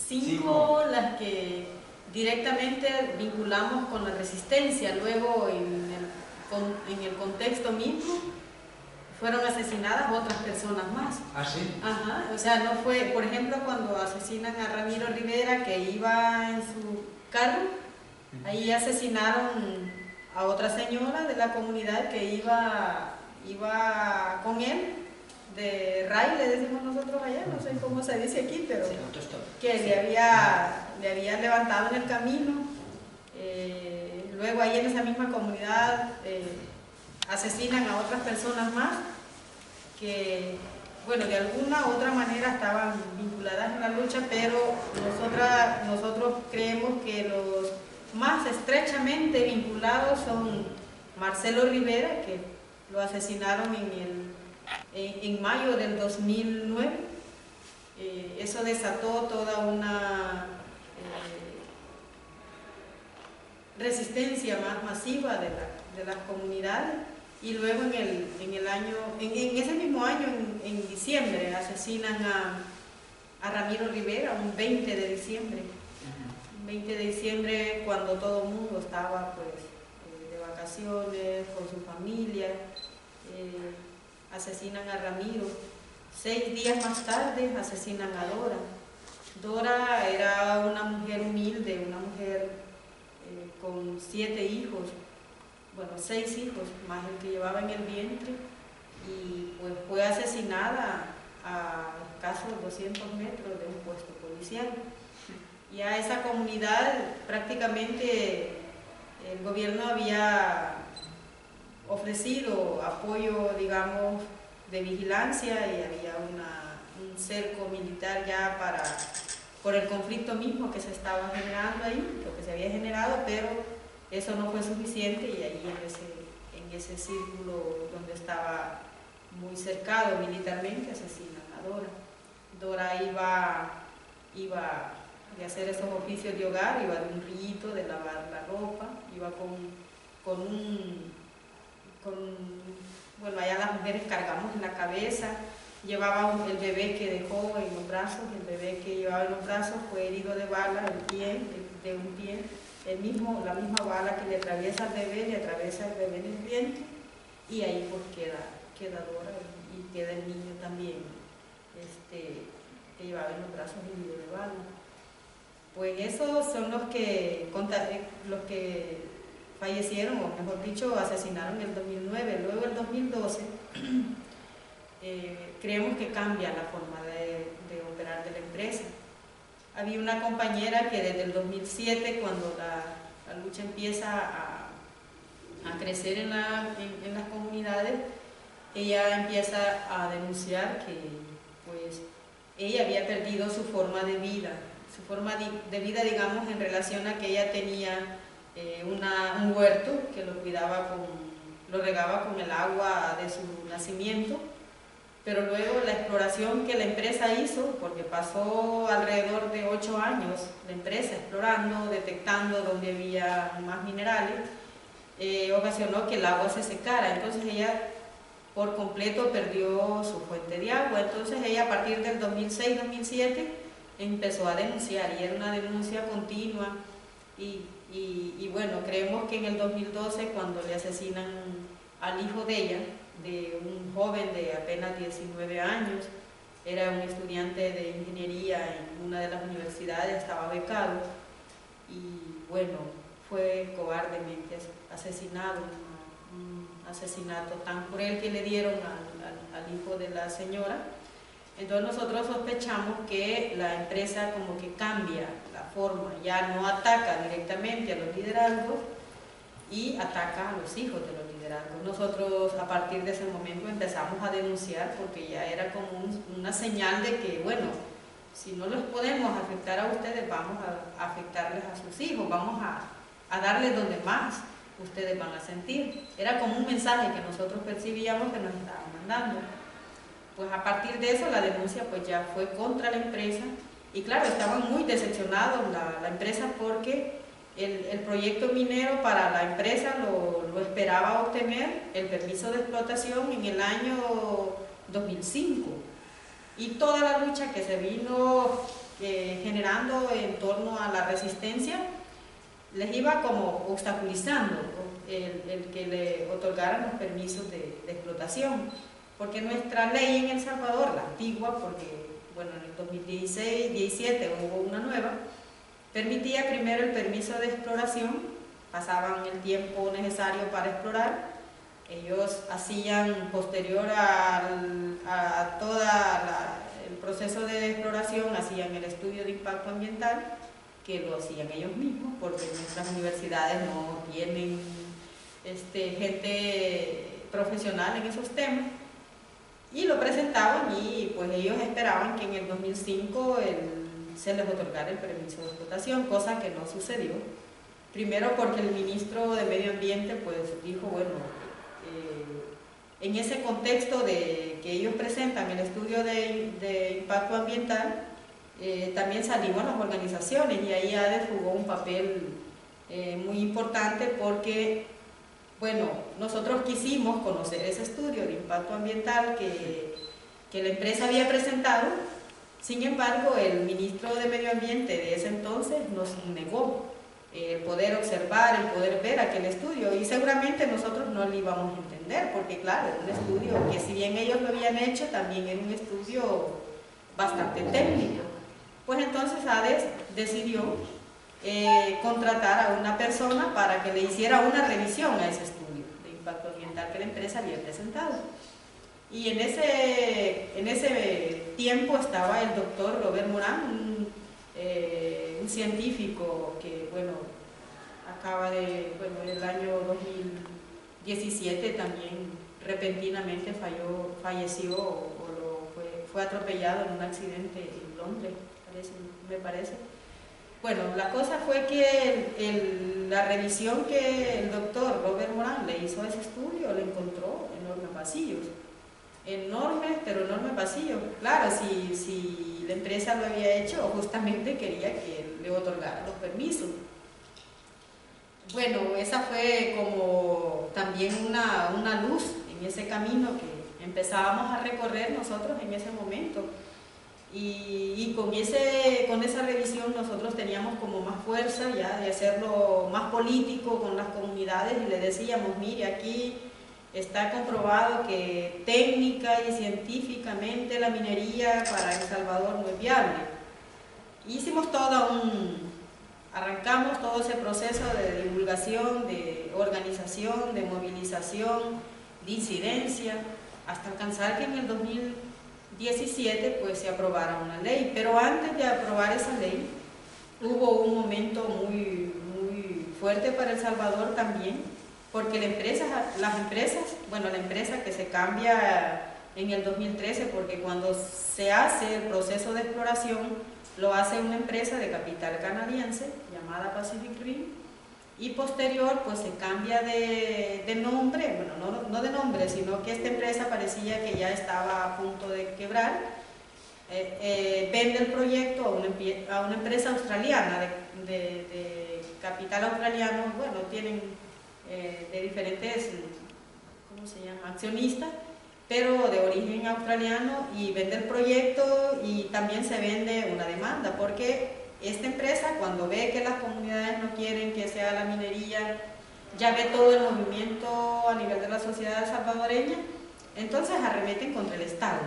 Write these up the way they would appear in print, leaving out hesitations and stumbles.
5 las que directamente vinculamos con la resistencia. Luego en el contexto mismo fueron asesinadas otras personas más. ¿Ah, sí? Ajá, o sea, no fue, por ejemplo, cuando asesinan a Ramiro Rivera, que iba en su carro, ahí asesinaron a otra señora de la comunidad que iba con él, de Ray, le decimos nosotros allá, no sé cómo se dice aquí, pero que le había levantado en el camino. Luego ahí en esa misma comunidad asesinan a otras personas más que, bueno, de alguna u otra manera estaban vinculadas en la lucha, pero nosotros creemos que los más estrechamente vinculados son Marcelo Rivera, que lo asesinaron en mayo del 2009. Eso desató toda una resistencia más masiva de las comunidades. Y luego en ese mismo año, en diciembre, asesinan a Ramiro Rivera, un 20 de diciembre. Un 20 de diciembre, cuando todo el mundo estaba pues de vacaciones, con su familia, asesinan a Ramiro. 6 días más tarde asesinan a Dora. Dora era una mujer humilde, una mujer con 7 hijos. Bueno, 6 hijos, más el que llevaba en el vientre, y pues fue asesinada a escasos 200 metros de un puesto policial. Y a esa comunidad prácticamente el gobierno había ofrecido apoyo, digamos, de vigilancia, y había un cerco militar ya por el conflicto mismo que se estaba generando ahí, lo que se había generado, pero eso no fue suficiente, y ahí en ese círculo donde estaba muy cercado militarmente asesinan a Dora. Dora iba de hacer esos oficios de hogar, iba de un rito, de lavar la ropa, iba bueno, allá las mujeres cargamos en la cabeza, llevaba el bebé que dejó en los brazos, el bebé que llevaba en los brazos fue herido de bala de un pie. La misma bala que le atraviesa al bebé, le atraviesa el bebé en el vientre, y ahí pues queda Dora, y queda el niño también, que llevaba en los brazos herido de bala. Pues esos son los que fallecieron, o mejor dicho, asesinaron en el 2009. Luego en el 2012 creemos que cambia la forma de operar de la empresa. Había una compañera que desde el 2007, cuando la lucha empieza a crecer en las comunidades, ella empieza a denunciar que pues ella había perdido su forma de vida, digamos, en relación a que ella tenía un huerto que lo regaba con el agua de su nacimiento. Pero luego la exploración que la empresa hizo, porque pasó alrededor de 8 años la empresa explorando, detectando donde había más minerales, ocasionó que el agua se secara. Entonces ella por completo perdió su fuente de agua. Entonces ella a partir del 2006-2007 empezó a denunciar, y era una denuncia continua. Y bueno, creemos que en el 2012, cuando le asesinan al hijo de ella, de un joven de apenas 19 años, era un estudiante de ingeniería en una de las universidades, estaba becado, y bueno, fue cobardemente asesinado, un asesinato tan cruel que le dieron al hijo de la señora. Entonces nosotros sospechamos que la empresa como que cambia la forma, ya no ataca directamente a los liderazgos y ataca a los hijos de los liderazgos. Nosotros a partir de ese momento empezamos a denunciar, porque ya era como una señal de que, bueno, si no los podemos afectar a ustedes, vamos a afectarles a sus hijos, vamos a darles donde más ustedes van a sentir. Era como un mensaje que nosotros percibíamos que nos estaban mandando. Pues a partir de eso la denuncia pues ya fue contra la empresa, y claro, estaban muy decepcionados la empresa, porque el proyecto minero para la empresa lo esperaba obtener el permiso de explotación en el año 2005, y toda la lucha que se vino generando en torno a la resistencia, les iba como obstaculizando el que le otorgaran los permisos de explotación, porque nuestra ley en El Salvador, la antigua, porque bueno, en el 2016-17 hubo una nueva, permitía primero el permiso de exploración, pasaban el tiempo necesario para explorar, ellos hacían posterior a todo el proceso de exploración, hacían el estudio de impacto ambiental, que lo hacían ellos mismos, porque nuestras universidades no tienen gente profesional en esos temas, y lo presentaban y pues ellos esperaban que en el 2005 se les otorgara el permiso de explotación, cosa que no sucedió. Primero porque el ministro de Medio Ambiente pues dijo, bueno, en ese contexto de que ellos presentan el estudio de impacto ambiental, también salimos las organizaciones y ahí ADES jugó un papel muy importante porque, bueno, nosotros quisimos conocer ese estudio de impacto ambiental que la empresa había presentado. Sin embargo, el ministro de Medio Ambiente de ese entonces nos negó el poder observar, el poder ver aquel estudio, y seguramente nosotros no lo íbamos a entender, porque claro, era un estudio que si bien ellos lo habían hecho, también era un estudio bastante técnico. Pues entonces ADES decidió contratar a una persona para que le hiciera una revisión a ese estudio de impacto ambiental que la empresa había presentado. Y en ese tiempo estaba el doctor Robert Morán, un científico que, bueno, acaba de, bueno, en el año 2017 también repentinamente falleció fue atropellado en un accidente en Londres, me parece. Bueno, la cosa fue que la revisión que el doctor Robert Morán le hizo a ese estudio, le encontró enormes vacíos. Enormes, pero enormes vacíos. Claro, si la empresa lo había hecho, justamente quería que le otorgaran los permisos. Bueno, esa fue como también una luz en ese camino que empezábamos a recorrer nosotros en ese momento. Y con esa revisión nosotros teníamos como más fuerza ya de hacerlo más político con las comunidades y le decíamos, mire, aquí está comprobado que técnica y científicamente la minería para El Salvador no es viable. Hicimos arrancamos todo ese proceso de divulgación, de organización, de movilización, de incidencia, hasta alcanzar que en el 2017 pues se aprobara una ley. Pero antes de aprobar esa ley hubo un momento muy, muy fuerte para El Salvador también, porque la empresa que se cambia en el 2013, porque cuando se hace el proceso de exploración lo hace una empresa de capital canadiense llamada Pacific Rim, y posterior pues se cambia de nombre, bueno, no de nombre, sino que esta empresa parecía que ya estaba a punto de quebrar, vende el proyecto a una empresa australiana de capital australiano, bueno, tienen de diferentes, ¿cómo se llama?, accionistas, pero de origen australiano, y vende el proyecto y también se vende una demanda, porque esta empresa cuando ve que las comunidades no quieren que sea la minería, ya ve todo el movimiento a nivel de la sociedad salvadoreña, entonces arremeten contra el Estado.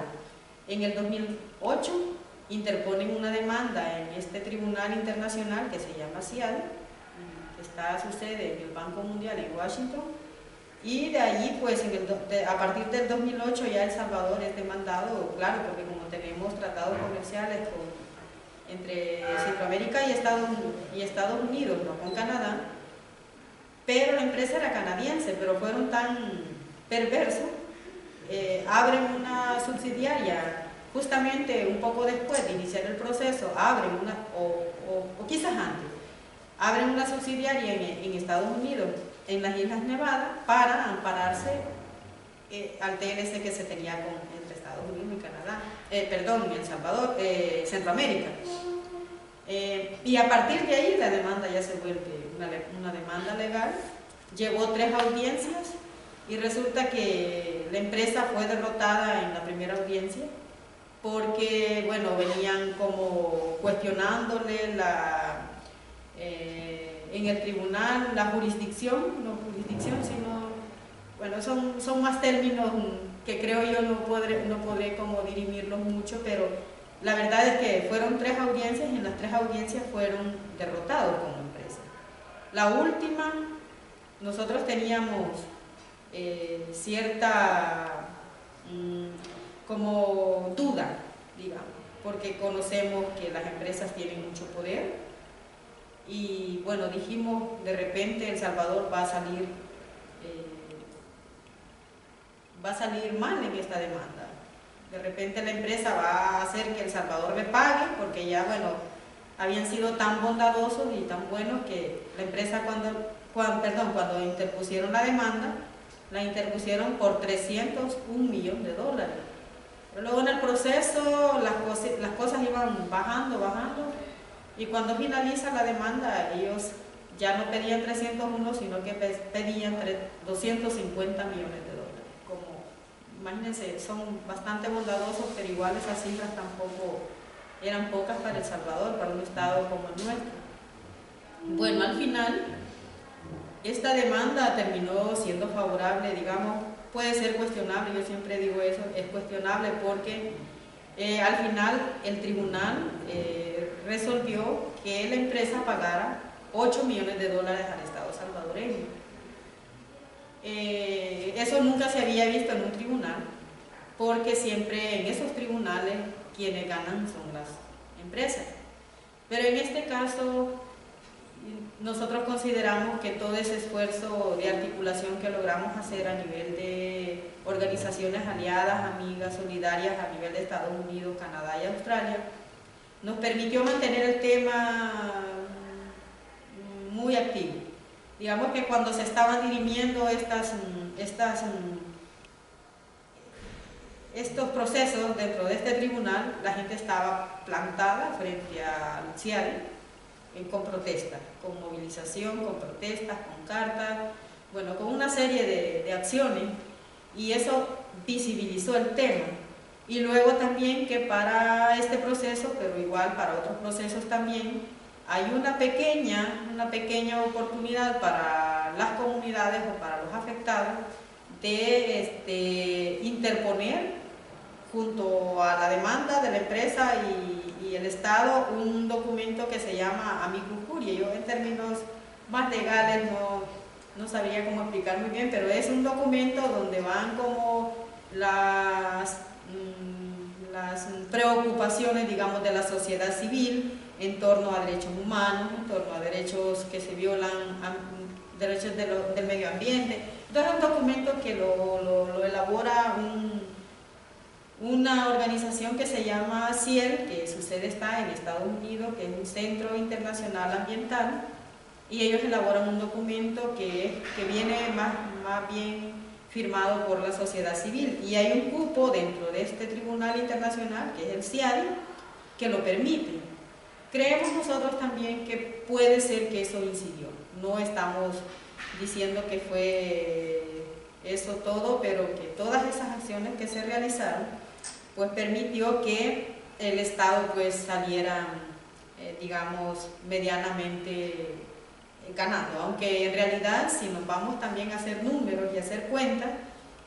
En el 2008 interponen una demanda en este tribunal internacional que se llama CIAL, que está su sede en el Banco Mundial en Washington, y de allí pues a partir del 2008 ya El Salvador es demandado, claro, porque como tenemos tratados comerciales entre Centroamérica y Estados Unidos, no con Canadá, pero la empresa era canadiense, pero fueron tan perversos, abren una subsidiaria justamente un poco después de iniciar el proceso, o quizás antes, abren una subsidiaria en Estados Unidos, en las Islas Nevada, para ampararse al TLC que se tenía entre Estados Unidos y Canadá, El Salvador, Centroamérica. Y a partir de ahí la demanda ya se vuelve una demanda legal, llevó 3 audiencias y resulta que la empresa fue derrotada en la primera audiencia porque, bueno, venían como cuestionándole en el tribunal la jurisdicción, no jurisdicción, sino, bueno, son más términos que creo yo no podré como dirimirlos mucho, pero la verdad es que fueron 3 audiencias y en las 3 audiencias fueron derrotados como empresa. La última, nosotros teníamos cierta como duda, digamos, porque conocemos que las empresas tienen mucho poder y bueno, dijimos, de repente El Salvador va a salir mal en esta demanda. De repente la empresa va a hacer que El Salvador le pague, porque ya, bueno, habían sido tan bondadosos y tan buenos que la empresa cuando interpusieron la demanda, la interpusieron por $301 millones. Pero luego en el proceso las cosas iban bajando, y cuando finaliza la demanda ellos ya no pedían 301, sino que pedían 250 millones de dólares. Como, imagínense, son bastante bondadosos, pero igual esas cifras tampoco eran pocas para El Salvador, para un estado como el nuestro. Bueno, al final esta demanda terminó siendo favorable, digamos, puede ser cuestionable, yo siempre digo eso, es cuestionable porque al final el tribunal resolvió que la empresa pagara $8 millones al Estado salvadoreño. Eso nunca se había visto en un tribunal, porque siempre en esos tribunales quienes ganan son las empresas. Pero en este caso nosotros consideramos que todo ese esfuerzo de articulación que logramos hacer a nivel de organizaciones aliadas, amigas, solidarias a nivel de Estados Unidos, Canadá y Australia, nos permitió mantener el tema muy activo. Digamos que cuando se estaban dirimiendo estos procesos dentro de este tribunal, la gente estaba plantada frente al CIADI con protesta, con movilización, con protestas, con cartas, bueno, con una serie de acciones, y eso visibilizó el tema. Y luego también que para este proceso, pero igual para otros procesos también, hay una pequeña oportunidad para las comunidades o para los afectados de interponer junto a la demanda de la empresa y el Estado un documento que se llama amicus curiae. Yo en términos más legales no sabría cómo explicar muy bien, pero es un documento donde van como las preocupaciones, digamos, de la sociedad civil en torno a derechos humanos, en torno a derechos que se violan, derechos del medio ambiente. Entonces es un documento que lo elabora una organización que se llama CIEL, que su sede está en Estados Unidos, que es un centro internacional ambiental, y ellos elaboran un documento que viene más bien firmado por la sociedad civil, y hay un cupo dentro de este tribunal internacional, que es el CIADI, que lo permite. Creemos nosotros también que puede ser que eso incidió. No estamos diciendo que fue eso todo, pero que todas esas acciones que se realizaron pues permitió que el Estado pues saliera, digamos, medianamente ganando, aunque en realidad si nos vamos también a hacer números y a hacer cuentas,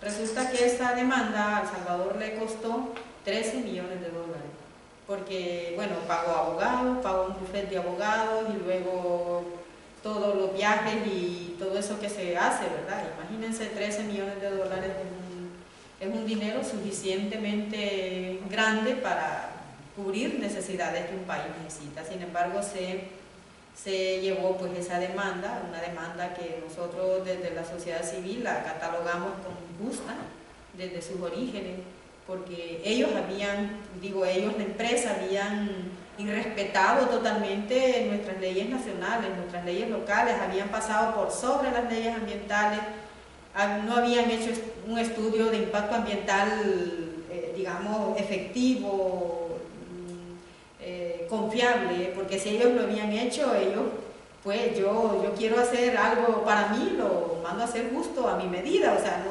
resulta que esta demanda a El Salvador le costó $13 millones, porque bueno, pagó abogados, pagó un bufete de abogados y luego todos los viajes y todo eso que se hace, ¿verdad? Imagínense, $13 millones es un dinero suficientemente grande para cubrir necesidades que un país necesita. Sin embargo, se llevó pues esa demanda, una demanda que nosotros desde la sociedad civil la catalogamos como injusta desde sus orígenes, porque ellos, la empresa, habían irrespetado totalmente nuestras leyes nacionales, nuestras leyes locales, habían pasado por sobre las leyes ambientales, no habían hecho un estudio de impacto ambiental, digamos, efectivo, confiable, porque si ellos lo habían hecho, pues yo quiero hacer algo para mí, lo mando a hacer justo a mi medida, o sea,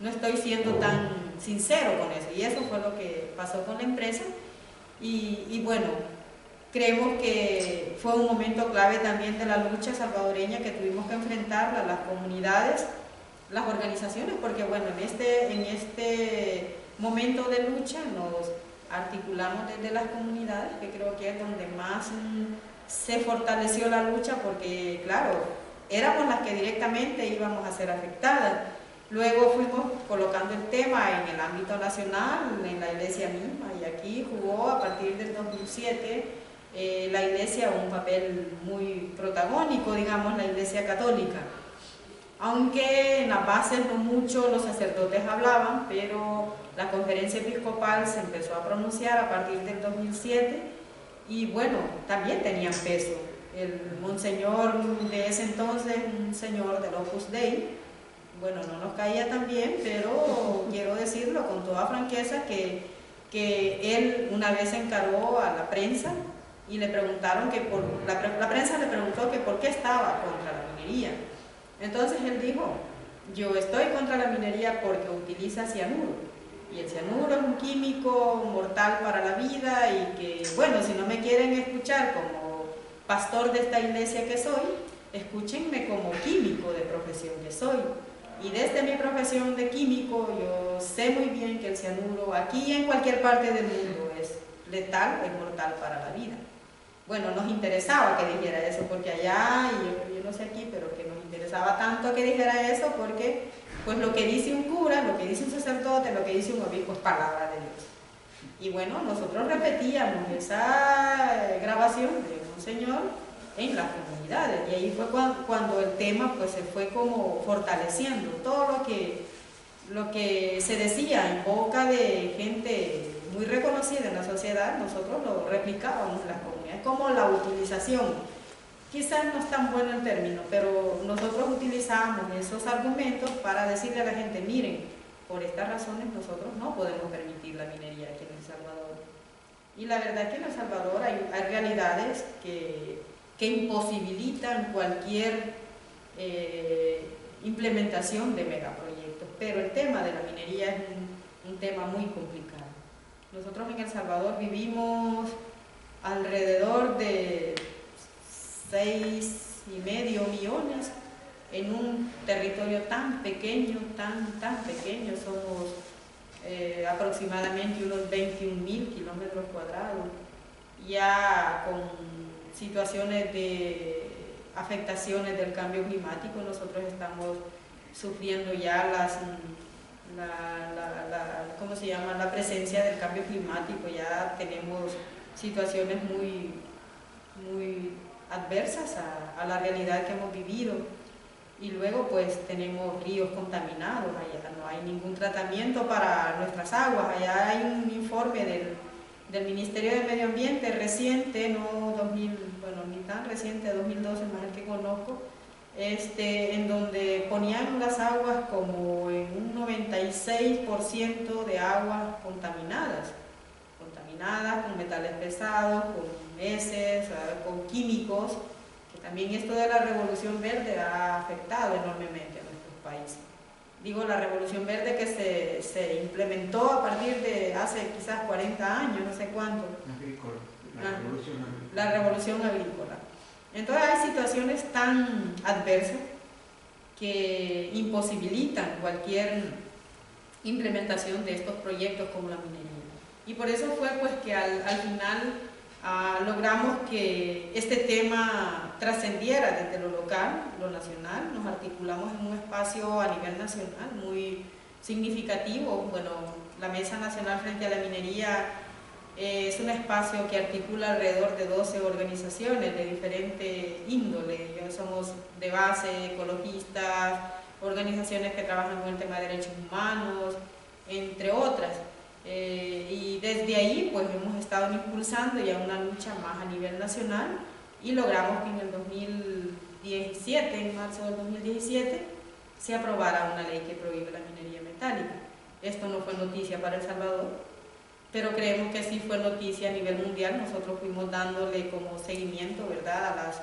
no estoy siendo tan sincero con eso, y eso fue lo que pasó con la empresa. Y bueno, creemos que fue un momento clave también de la lucha salvadoreña que tuvimos que enfrentar a las comunidades, las organizaciones, porque bueno, en este momento de lucha nos articulamos desde las comunidades, que creo que es donde más se fortaleció la lucha, porque claro, éramos las que directamente íbamos a ser afectadas. Luego fuimos colocando el tema en el ámbito nacional, en la iglesia misma, y aquí jugó a partir del 2007 la iglesia un papel muy protagónico, digamos, la iglesia católica. Aunque en las bases no mucho los sacerdotes hablaban, pero la conferencia episcopal se empezó a pronunciar a partir del 2007 y bueno, también tenían peso. El monseñor de ese entonces, un señor del Opus Dei, bueno, no nos caía tan bien, pero quiero decirlo con toda franqueza que él una vez encaró a la prensa y le preguntaron que la prensa le preguntó que por qué estaba contra la minería. Entonces él dijo, yo estoy contra la minería porque utiliza cianuro, y el cianuro es un químico mortal para la vida y que, bueno, si no me quieren escuchar como pastor de esta iglesia que soy, escúchenme como químico de profesión que soy. Y desde mi profesión de químico yo sé muy bien que el cianuro aquí y en cualquier parte del mundo es letal, es mortal para la vida. Bueno, nos interesaba que dijera eso, porque allá, y yo no sé aquí, pero que nos interesaba tanto que dijera eso, porque pues lo que dice un cura, lo que dice un sacerdote, lo que dice un obispo es palabra de Dios. Y bueno, nosotros repetíamos esa grabación de un señor en las comunidades, y ahí fue cuando el tema pues se fue como fortaleciendo. Todo lo que se decía en boca de gente muy reconocida en la sociedad, nosotros lo replicábamos en las comunidades, como la utilización, quizás no es tan bueno el término, pero nosotros utilizamos esos argumentos para decirle a la gente, miren, por estas razones nosotros no podemos permitir la minería aquí en El Salvador. Y la verdad es que en El Salvador hay realidades que imposibilitan cualquier implementación de megaproyectos, pero el tema de la minería es un tema muy complicado. Nosotros en El Salvador vivimos alrededor de 6,5 millones en un territorio tan pequeño, tan pequeño. Somos aproximadamente unos 21.000 kilómetros cuadrados, ya con situaciones de afectaciones del cambio climático. Nosotros estamos sufriendo ya ¿cómo se llama? La presencia del cambio climático. Ya tenemos situaciones muy adversas a la realidad que hemos vivido. Y luego pues tenemos ríos contaminados, allá no hay ningún tratamiento para nuestras aguas. Allá hay un informe del Ministerio de Medio Ambiente reciente, no 2000, bueno, ni tan reciente, 2012, más el que conozco, en donde ponían las aguas como en un 96% de aguas contaminadas con metales pesados, con heces, con químicos, que también esto de la Revolución Verde ha afectado enormemente a nuestros países. Digo, la Revolución Verde que se implementó a partir de hace quizás 40 años, no sé cuánto. La Revolución Agrícola. Entonces hay situaciones tan adversas que imposibilitan cualquier implementación de estos proyectos como la minería. Y por eso fue pues que al final logramos que este tema trascendiera desde lo local, lo nacional. Nos articulamos en un espacio a nivel nacional muy significativo. Bueno, la Mesa Nacional frente a la Minería es un espacio que articula alrededor de 12 organizaciones de diferente índole. Somos de base ecologistas, organizaciones que trabajan con el tema de derechos humanos, entre otras. Y desde ahí pues hemos estado impulsando ya una lucha más a nivel nacional, y logramos que en el 2017, en marzo del 2017, se aprobara una ley que prohíbe la minería metálica. Esto no fue noticia para El Salvador, pero creemos que sí fue noticia a nivel mundial. Nosotros fuimos dándole como seguimiento, ¿verdad?,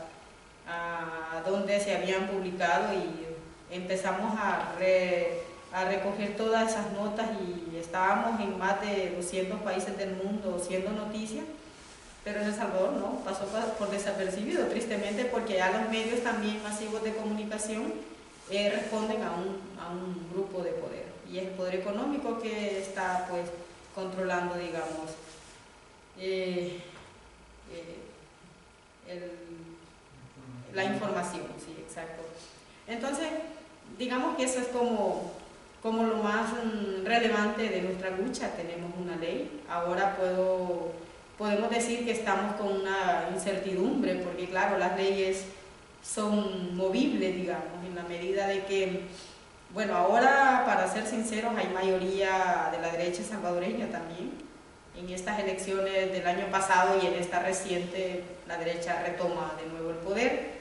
a donde se habían publicado, y empezamos a a recoger todas esas notas y estábamos en más de 200 países del mundo siendo noticia, pero en El Salvador no, pasó por desapercibido, tristemente, porque ya los medios también masivos de comunicación responden a un grupo de poder, y es el poder económico que está pues controlando, digamos, la información, sí, exacto. Entonces, digamos que eso es como lo más relevante de nuestra lucha. Tenemos una ley, ahora podemos decir que estamos con una incertidumbre, porque claro, las leyes son movibles, digamos, en la medida de que, bueno, ahora, para ser sinceros, hay mayoría de la derecha salvadoreña también. En estas elecciones del año pasado y en esta reciente, la derecha retoma de nuevo el poder,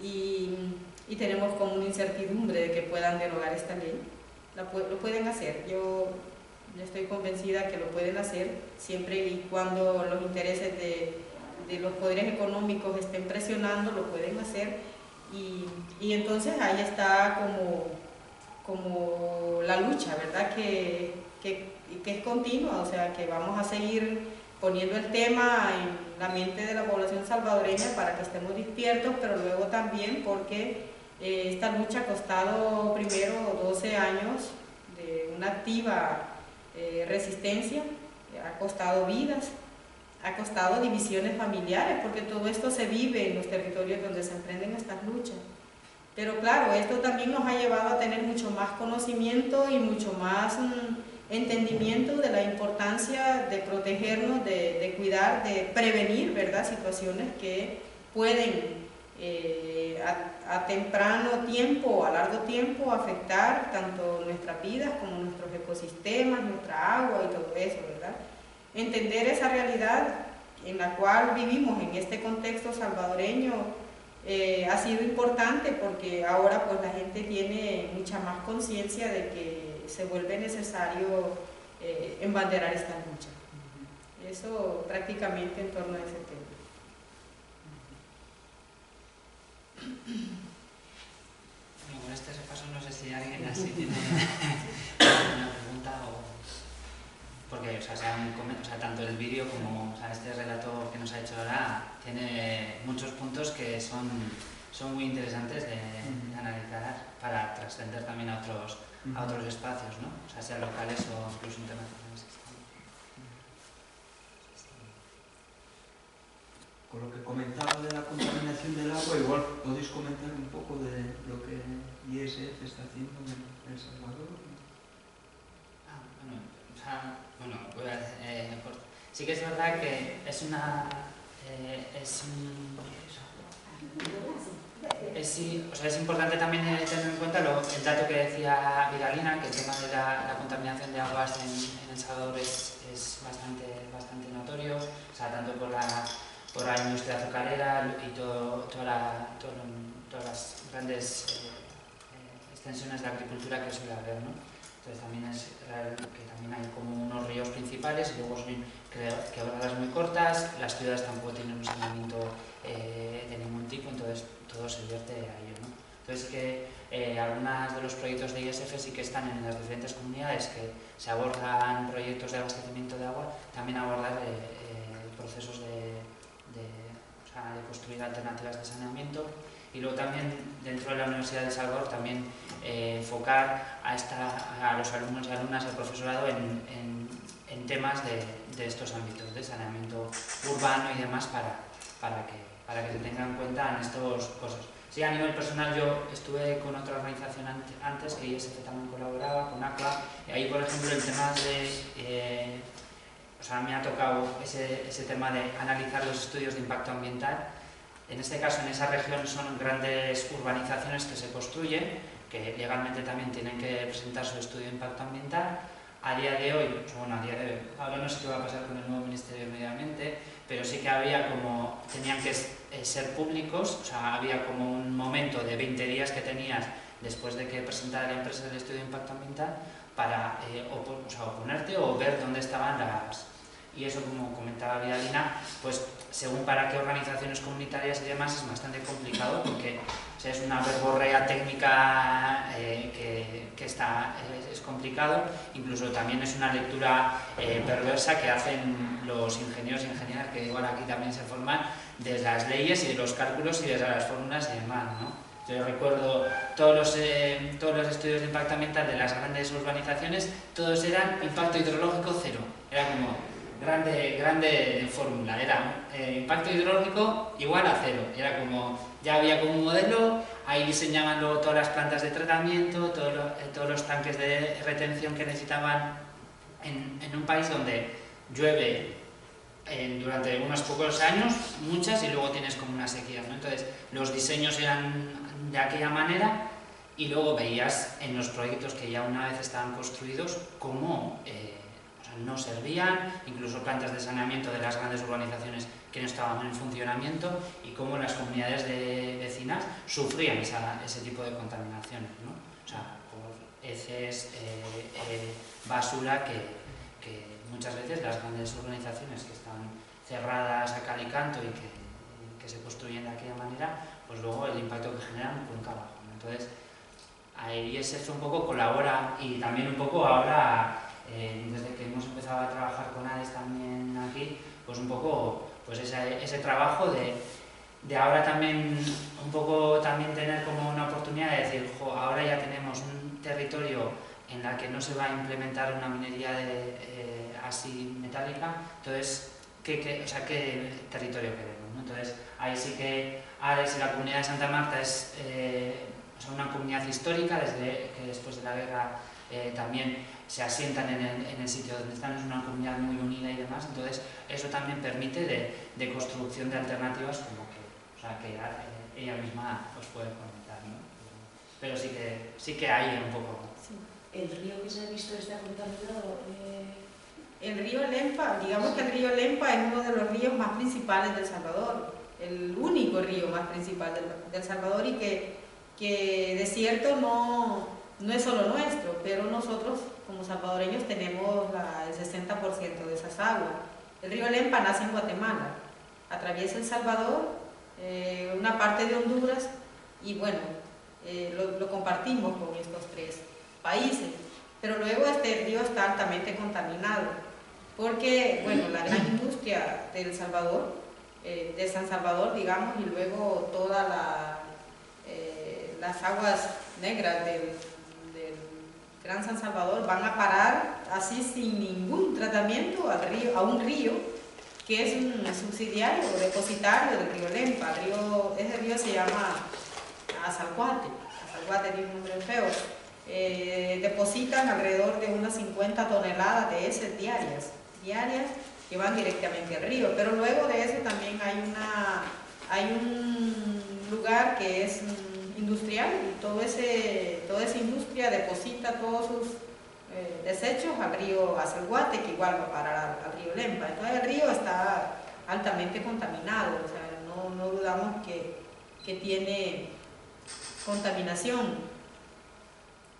y tenemos como una incertidumbre de que puedan derogar esta ley. Lo pueden hacer, yo estoy convencida que lo pueden hacer siempre y cuando los intereses de los poderes económicos estén presionando, lo pueden hacer, y entonces ahí está como la lucha, ¿verdad? Que es continua, o sea, que vamos a seguir poniendo el tema en la mente de la población salvadoreña para que estemos despiertos, pero luego también porque esta lucha ha costado primero 12 años de una activa resistencia, ha costado vidas, ha costado divisiones familiares, porque todo esto se vive en los territorios donde se emprenden estas luchas. Pero claro, esto también nos ha llevado a tener mucho más conocimiento y mucho más entendimiento de la importancia de protegernos, de cuidar, de prevenir, ¿verdad?, situaciones que pueden a temprano tiempo o a largo tiempo afectar tanto nuestras vidas como nuestros ecosistemas, nuestra agua y todo eso, ¿verdad? Entender esa realidad en la cual vivimos en este contexto salvadoreño ha sido importante, porque ahora pues la gente tiene mucha más conciencia de que se vuelve necesario embanderar esta lucha. Eso prácticamente en torno a ese tema. Bueno, con este repaso no sé si alguien así tiene una pregunta o... Porque, o sea, tanto el vídeo como este relato que nos ha hecho ahora tiene muchos puntos que son muy interesantes de analizar para trascender también a otros espacios, ¿no? O sea, sean locales o incluso internacionales. Con lo que comentaba de la contaminación del agua, igual podéis comentar un poco de lo que ISF está haciendo en El Salvador. Sí que es verdad que es importante también tener en cuenta el dato que decía Vidalina, que el tema de la contaminación de aguas en El Salvador es bastante notorio, o sea, tanto por la industria azucarera y todas las grandes extensiones de agricultura que suele haber, ¿no? Entonces también es real que también hay como unos ríos principales y luego son quebradas muy cortas, las ciudades tampoco tienen un saneamiento de ningún tipo, entonces todo se vierte a ello, ¿no? Entonces que algunos de los proyectos de ISF sí que están en las diferentes comunidades, que se abordan proyectos de abastecimiento de agua, también abordar procesos de construir alternativas de saneamiento, y luego también dentro de la Universidad de El Salvador también enfocar a los alumnos y alumnas, al profesorado en temas de estos ámbitos de saneamiento urbano y demás para que se tengan en cuenta en estas cosas. Sí, a nivel personal yo estuve con otra organización antes, que ISF también colaboraba, con ACLA, y ahí por ejemplo el tema de... me ha tocado ese tema de analizar los estudios de impacto ambiental. En este caso, en esa región son grandes urbanizaciones que se construyen, que legalmente también tienen que presentar su estudio de impacto ambiental. A día de hoy, ahora no sé qué va a pasar con el nuevo Ministerio de Medio Ambiente, pero sí que tenían que ser públicos, o sea, había como un momento de 20 días que tenías después de que presentara la empresa el estudio de impacto ambiental para oponerte o ver dónde estaban y eso, como comentaba Vidalina, pues según para qué organizaciones comunitarias y demás es bastante complicado, porque o sea, es una verborrea técnica que es complicado, incluso también es una lectura perversa que hacen los ingenieros y ingenieras que igual aquí también se forman, de las leyes y de los cálculos y de las fórmulas y demás, ¿no? Yo recuerdo todos los estudios de impacto ambiental de las grandes urbanizaciones, todos eran impacto hidrológico cero. Era como grande fórmula, era impacto hidrológico igual a cero. Era como, ya había como un modelo, ahí diseñaban luego todas las plantas de tratamiento, todos los tanques de retención que necesitaban en un país donde llueve durante unos pocos años, muchas, y luego tienes como una sequía, ¿no? Entonces, los diseños eran de aquella manera y luego veías en los proyectos que ya una vez estaban construidos cómo o sea, no servían, incluso plantas de saneamiento de las grandes urbanizaciones que no estaban en funcionamiento, y cómo las comunidades de vecinas sufrían ese tipo de contaminaciones, ¿no? O sea, por heces, basura que muchas veces las grandes urbanizaciones que están cerradas a cal y canto y que se construyen de aquella manera, pues luego el impacto que generan cuenca abajo, ¿no? Entonces, ahí eso un poco colabora, y también un poco ahora, desde que hemos empezado a trabajar con ADES también aquí, pues un poco pues ese trabajo de ahora también un poco también tener como una oportunidad de decir, jo, ahora ya tenemos un territorio en la que no se va a implementar una minería así metálica, entonces, ¿qué territorio queremos, ¿no? Entonces, ahí sí que ADES y la comunidad de Santa Marta es o sea, una comunidad histórica, desde que después de la guerra también se asientan en el sitio donde están, es una comunidad muy unida y demás, entonces eso también permite de construcción de alternativas como que, o sea, que ella misma os puede comentar, ¿no? Pero sí que hay un poco. Sí. ¿El río que se ha visto está contaminado? El río Lempa, digamos que el río Lempa es uno de los ríos más principales del Salvador, el único río más principal del Salvador, y que de cierto no es solo nuestro, pero nosotros como salvadoreños tenemos el 60% de esas aguas. El río Lempa nace en Guatemala, atraviesa El Salvador, una parte de Honduras, y bueno, lo compartimos con estos tres países, pero luego este río está altamente contaminado, porque bueno, la gran industria del Salvador, de San Salvador, digamos, y luego todas las aguas negras del Gran San Salvador van a parar así sin ningún tratamiento a un río que es un subsidiario o depositario del río Lempa. Ese río se llama Azalguate tiene un nombre feo. Depositan alrededor de unas 50 toneladas de heces diarias que van directamente al río, pero luego de eso también hay un lugar que es industrial, y toda esa industria deposita todos sus desechos al río Azalguate, que igual va a parar al río Lempa. Entonces el río está altamente contaminado, o sea, no dudamos que tiene contaminación.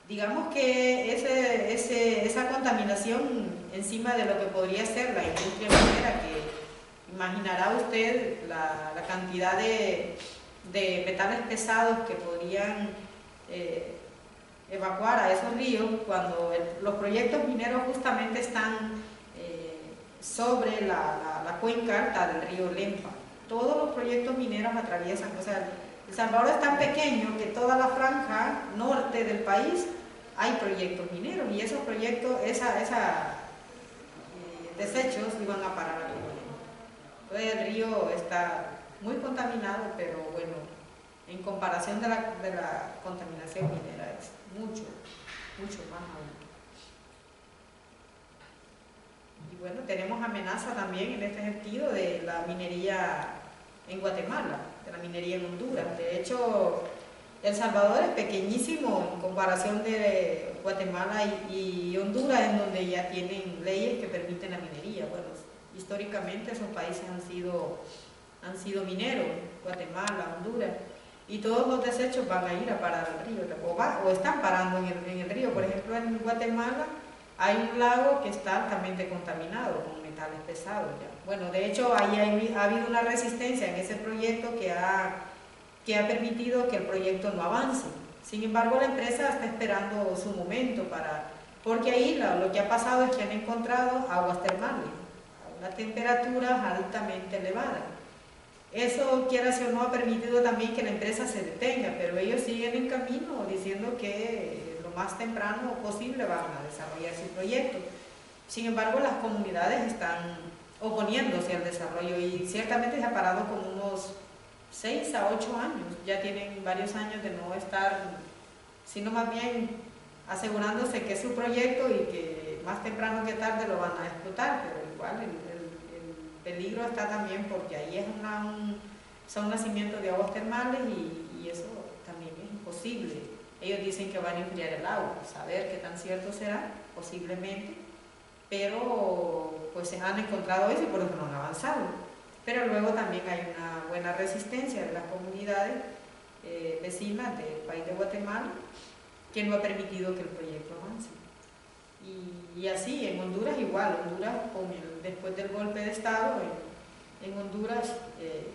Digamos que esa contaminación encima de lo que podría ser la industria minera, que imaginará usted la cantidad de metales pesados que podrían evacuar a esos ríos cuando los proyectos mineros justamente están sobre la cuenca alta del río Lempa. Todos los proyectos mineros atraviesan, o sea, El Salvador es tan pequeño que toda la franja norte del país hay proyectos mineros, y esos proyectos, desechos iban a parar al río Lempa. Entonces el río está muy contaminado, pero bueno, en comparación de la contaminación minera es mucho más aún. Y bueno, tenemos amenaza también en este sentido de la minería en Guatemala, de la minería en Honduras. De hecho, El Salvador es pequeñísimo en comparación de Guatemala y Honduras, en donde ya tienen leyes que permiten la minería. Bueno, históricamente esos países han sido mineros, Guatemala, Honduras, y todos los desechos van a ir a parar al río, o están parando en el río. Por ejemplo, en Guatemala hay un lago que está altamente contaminado con metales metales pesados ya. Bueno, de hecho ahí ha habido una resistencia en ese proyecto que ha permitido que el proyecto no avance. Sin embargo, la empresa está esperando su momento porque ahí lo que ha pasado es que han encontrado aguas termales a una temperatura altamente elevada. Eso, quieras o no, ha permitido también que la empresa se detenga, pero ellos siguen en camino diciendo que lo más temprano posible van a desarrollar su proyecto. Sin embargo, las comunidades están oponiéndose al desarrollo y ciertamente se ha parado como unos 6 a 8 años. Ya tienen varios años de no estar, sino más bien asegurándose que es su proyecto y que más temprano que tarde lo van a explotar, pero igual el peligro está también porque ahí es son nacimientos de aguas termales y eso también es imposible. Ellos dicen que van a enfriar el agua, saber qué tan cierto será, posiblemente, pero pues se han encontrado eso y por eso no han avanzado. Pero luego también hay una buena resistencia de las comunidades vecinas del país de Guatemala que no ha permitido que el proyecto avance. Y así, en Honduras igual, después del golpe de Estado, en Honduras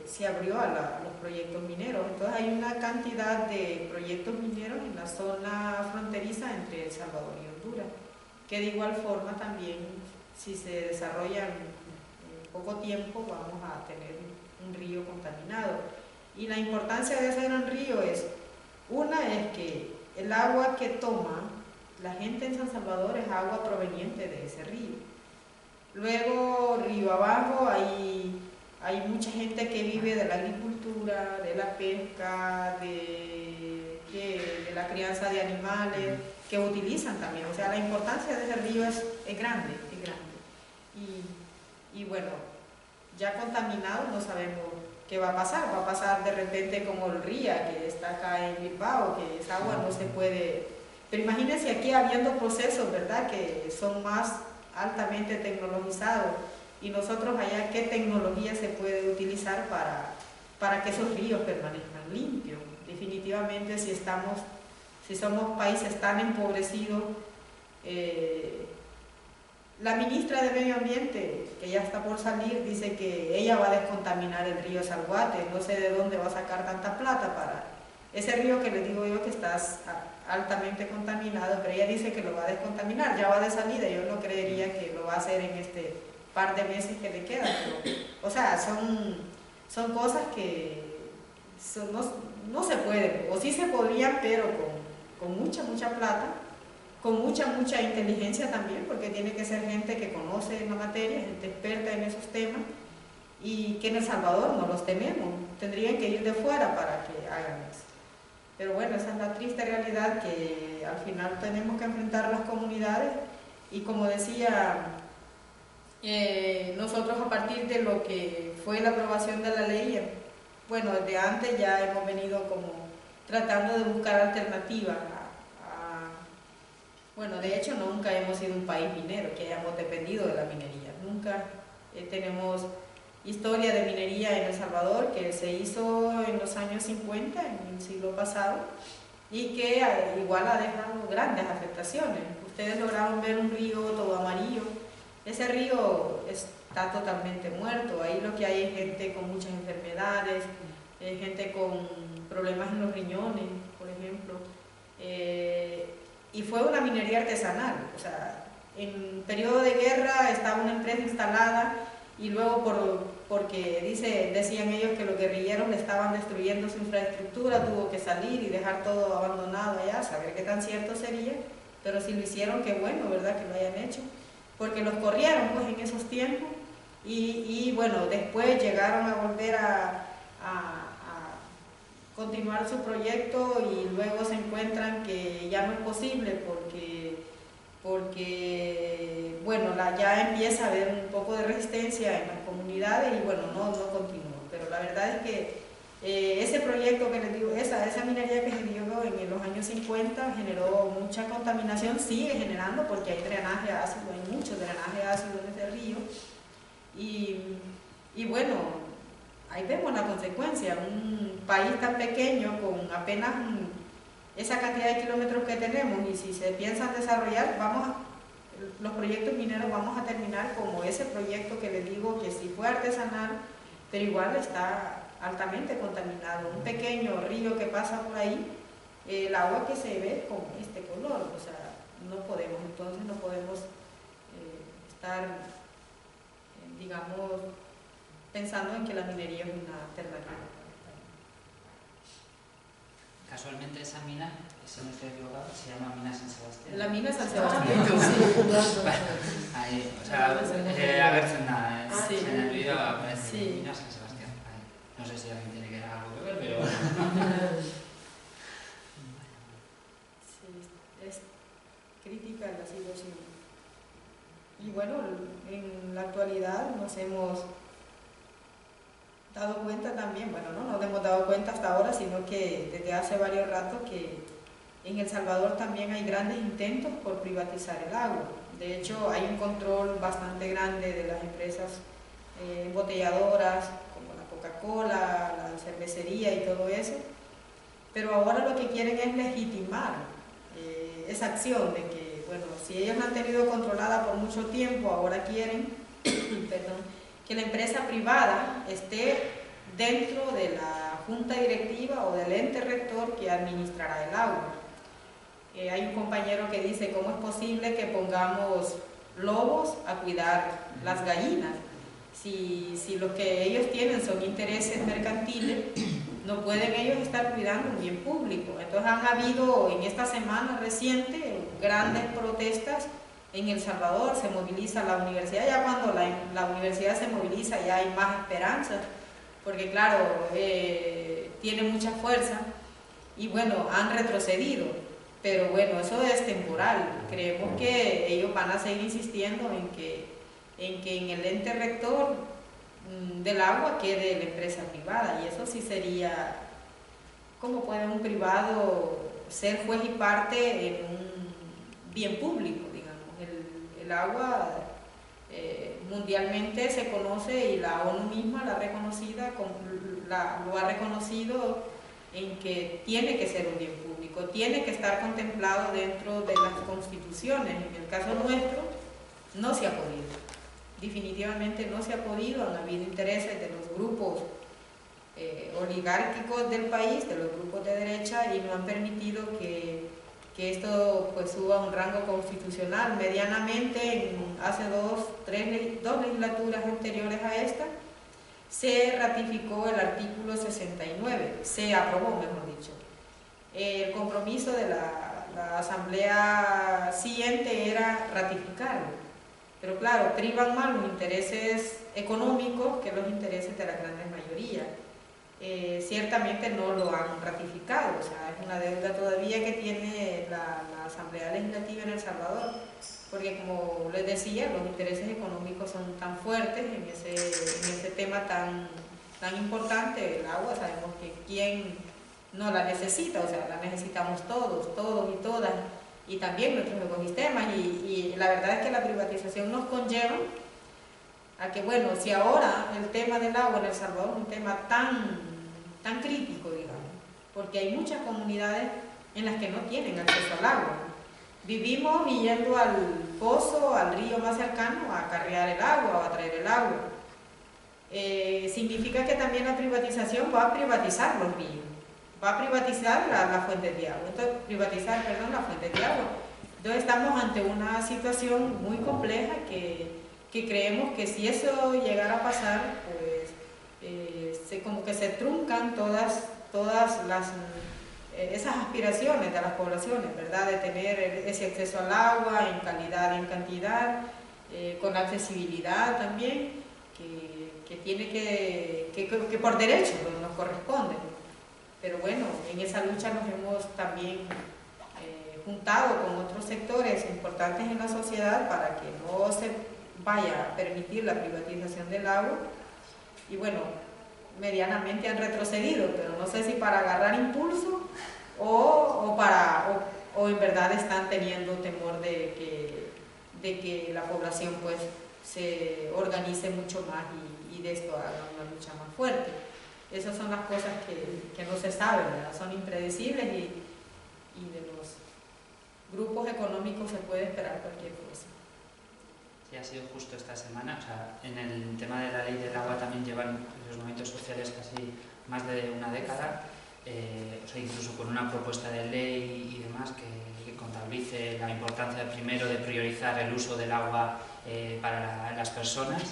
se abrió a los proyectos mineros. Entonces hay una cantidad de proyectos mineros en la zona fronteriza entre El Salvador y Honduras, que de igual forma también, si se desarrollan en poco tiempo, vamos a tener un río contaminado. Y la importancia de ese gran río es que el agua que toma la gente en San Salvador es agua proveniente de ese río. Luego, río abajo, hay mucha gente que vive de la agricultura, de la pesca, de la crianza de animales, que utilizan también. O sea, la importancia de ese río es grande, es grande. Y bueno, ya contaminado no sabemos qué va a pasar. Va a pasar de repente como el río que está acá en Bilbao, que esa agua no se puede... Pero imagínense aquí habiendo procesos, ¿verdad?, que son más altamente tecnologizados y nosotros allá, ¿qué tecnología se puede utilizar para que esos ríos permanezcan limpios? Definitivamente, si somos países tan empobrecidos, la ministra de Medio Ambiente, que ya está por salir, dice que ella va a descontaminar el río Salguate. No sé de dónde va a sacar tanta plata para ese río que les digo yo que está altamente contaminado, pero ella dice que lo va a descontaminar, ya va de salida. Yo no creería que lo va a hacer en este par de meses que le quedan, pero, o sea, son cosas que no se pueden, o sí se podrían, pero con mucha plata, con mucha inteligencia también, porque tiene que ser gente que conoce la materia, gente experta en esos temas, y que en El Salvador no los tenemos, tendrían que ir de fuera para que hagan eso. Pero bueno, esa es la triste realidad que al final tenemos que enfrentar las comunidades y como decía, nosotros a partir de lo que fue la aprobación de la ley, bueno, desde antes ya hemos venido como tratando de buscar alternativas bueno, de hecho nunca hemos sido un país minero que hayamos dependido de la minería, nunca tenemos historia de minería en El Salvador que se hizo en los años 50, en el siglo pasado, y que igual ha dejado grandes afectaciones. Ustedes lograron ver un río todo amarillo, ese río está totalmente muerto, ahí lo que hay es gente con muchas enfermedades, gente con problemas en los riñones, por ejemplo, y fue una minería artesanal, o sea, en periodo de guerra estaba una empresa instalada y luego porque decían ellos que los guerrilleros le estaban destruyendo su infraestructura, tuvo que salir y dejar todo abandonado allá, saber qué tan cierto sería, pero si lo hicieron, qué bueno, ¿verdad?, que lo hayan hecho, porque los corrieron pues en esos tiempos y bueno, después llegaron a volver a continuar su proyecto y luego se encuentran que ya no es posible porque bueno, ya empieza a haber un poco de resistencia en las comunidades y bueno, no continúa. Pero la verdad es que ese proyecto que les digo, esa minería que se dio en los años 50 generó mucha contaminación, sigue generando porque hay drenaje ácido, hay mucho drenaje ácido en ese río y bueno, ahí vemos la consecuencia, un país tan pequeño con apenas esa cantidad de kilómetros que tenemos y si se piensan desarrollar, los proyectos mineros vamos a terminar como ese proyecto que les digo que sí fue artesanal, pero igual está altamente contaminado. Un pequeño río que pasa por ahí, el agua que se ve con este color, o sea, no podemos estar, digamos, pensando en que la minería es una alternativa. Casualmente esa mina, si no estoy equivocado, se llama Mina San Sebastián. La mina San Sebastián. Ahí, o sea, a ver, nada, Sí. en el vídeo aparece Sí. Mina San Sebastián. Ahí. No sé si alguien tiene que algo que ver, pero... Sí, es crítica la situación. Y bueno, en la actualidad nos hemos dado cuenta también, bueno, no nos hemos dado cuenta hasta ahora, sino que desde hace varios ratos que en El Salvador también hay grandes intentos por privatizar el agua. De hecho, hay un control bastante grande de las empresas embotelladoras, como la Coca-Cola, la cervecería y todo eso, pero ahora lo que quieren es legitimar esa acción de que, bueno, si ellos la han tenido controlada por mucho tiempo, ahora quieren perdón, que la empresa privada esté dentro de la junta directiva o del ente rector que administrará el agua. Hay un compañero que dice, ¿cómo es posible que pongamos lobos a cuidar las gallinas? Si lo que ellos tienen son intereses mercantiles, no pueden ellos estar cuidando un bien público. Entonces han habido en esta semana reciente grandes protestas en El Salvador, se moviliza la universidad, ya cuando la universidad se moviliza ya hay más esperanza, porque claro, tiene mucha fuerza y bueno, han retrocedido, pero bueno, eso es temporal. Creemos que ellos van a seguir insistiendo en que en el ente rector del agua quede la empresa privada, y eso sí sería, ¿cómo puede un privado ser juez y parte en un bien público? El agua mundialmente se conoce y la ONU misma lo ha reconocido en que tiene que ser un bien público, tiene que estar contemplado dentro de las constituciones. En el caso nuestro no se ha podido, definitivamente no se ha podido. Han habido intereses de los grupos oligárquicos del país, de los grupos de derecha, y no han permitido que esto pues suba a un rango constitucional. Medianamente, hace dos legislaturas anteriores a esta, se ratificó el artículo 69, se aprobó, mejor dicho. El compromiso de la asamblea siguiente era ratificarlo, pero claro, privan más los intereses económicos que los intereses de la gran mayoría. Ciertamente no lo han ratificado, o sea, es una deuda todavía que tiene la Asamblea Legislativa en El Salvador, porque como les decía, los intereses económicos son tan fuertes en ese tema tan importante, el agua. Sabemos que quién no la necesita, o sea, la necesitamos todos y todas, y también nuestros ecosistemas, y la verdad es que la privatización nos conlleva a que, bueno, si ahora el tema del agua en El Salvador es un tema tan crítico, digamos, porque hay muchas comunidades en las que no tienen acceso al agua. Vivimos yendo al pozo, al río más cercano, a carrear el agua o a traer el agua. Significa que también la privatización va a privatizar los ríos, va a privatizar las fuentes de agua. Entonces, las fuentes de agua. Entonces estamos ante una situación muy compleja que creemos que si eso llegara a pasar, pues como que se truncan todas esas aspiraciones de las poblaciones, ¿verdad? De tener ese acceso al agua en calidad y en cantidad, con accesibilidad también, que tiene que por derecho nos corresponde. Pero bueno, en esa lucha nos hemos también juntado con otros sectores importantes en la sociedad para que no se vaya a permitir la privatización del agua, y bueno, medianamente han retrocedido, pero no sé si para agarrar impulso o en verdad están teniendo temor de que la población pues se organice mucho más y de esto haga una lucha más fuerte. Esas son las cosas que no se saben, ¿verdad? Son impredecibles, y de los grupos económicos se puede esperar cualquier cosa. y ha sido justo esta semana. O sea, en el tema de la ley del agua también llevan los movimientos sociales casi más de una década, o sea, incluso con una propuesta de ley y demás que contabilice la importancia primero de priorizar el uso del agua para las personas.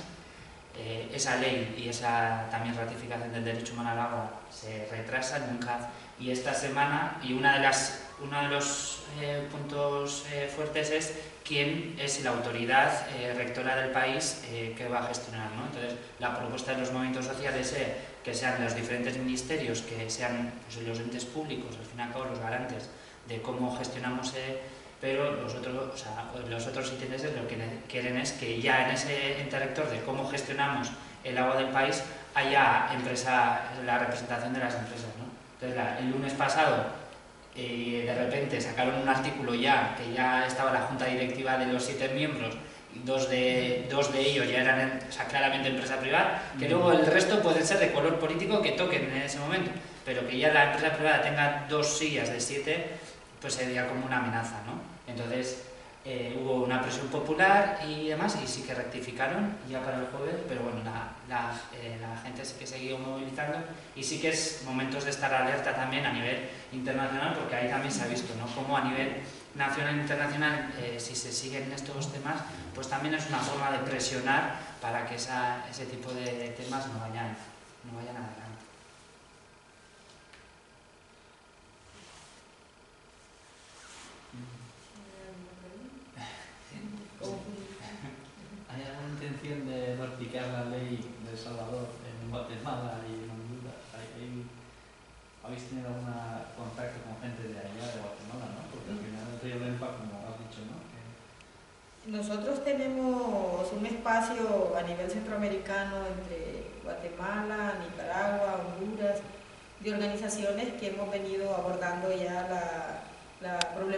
Esa ley y esa también ratificación del derecho humano al agua se retrasa nunca, y esta semana, y uno de los puntos fuertes es quién es la autoridad rectora del país que va a gestionar, ¿no? Entonces, la propuesta de los movimientos sociales es que sean los diferentes ministerios, que sean pues, los entes públicos, al fin y al cabo los garantes de cómo gestionamos, pero los otros intereses lo que quieren es que ya en ese ente rector de cómo gestionamos el agua del país haya la representación de las empresas, ¿no? Entonces, el lunes pasado de repente sacaron un artículo que ya estaba la junta directiva de los 7 miembros, y dos de ellos ya eran claramente empresa privada, que luego el resto pueden ser de color político que toquen en ese momento, pero que ya la empresa privada tenga 2 sillas de 7, pues sería como una amenaza, ¿no? Entonces hubo una presión popular y demás, y sí que rectificaron ya para el jueves, pero bueno, la gente sí que siguió movilizando, y sí que es momentos de estar alerta también a nivel internacional, porque ahí también se ha visto, ¿no? Cómo a nivel nacional e internacional, si se siguen estos temas, pues también es una forma de presionar para que ese tipo de temas no vayan adelante. ¿Hay alguna intención de replicar la ley de El Salvador en Guatemala y en Honduras? ¿Habéis tenido algún contacto con gente de allá, de Guatemala, ¿no? Porque al final el río Lempa, como has dicho, ¿no? Nosotros tenemos un espacio a nivel centroamericano entre Guatemala, Nicaragua, Honduras, de organizaciones que hemos venido abordando ya la problemática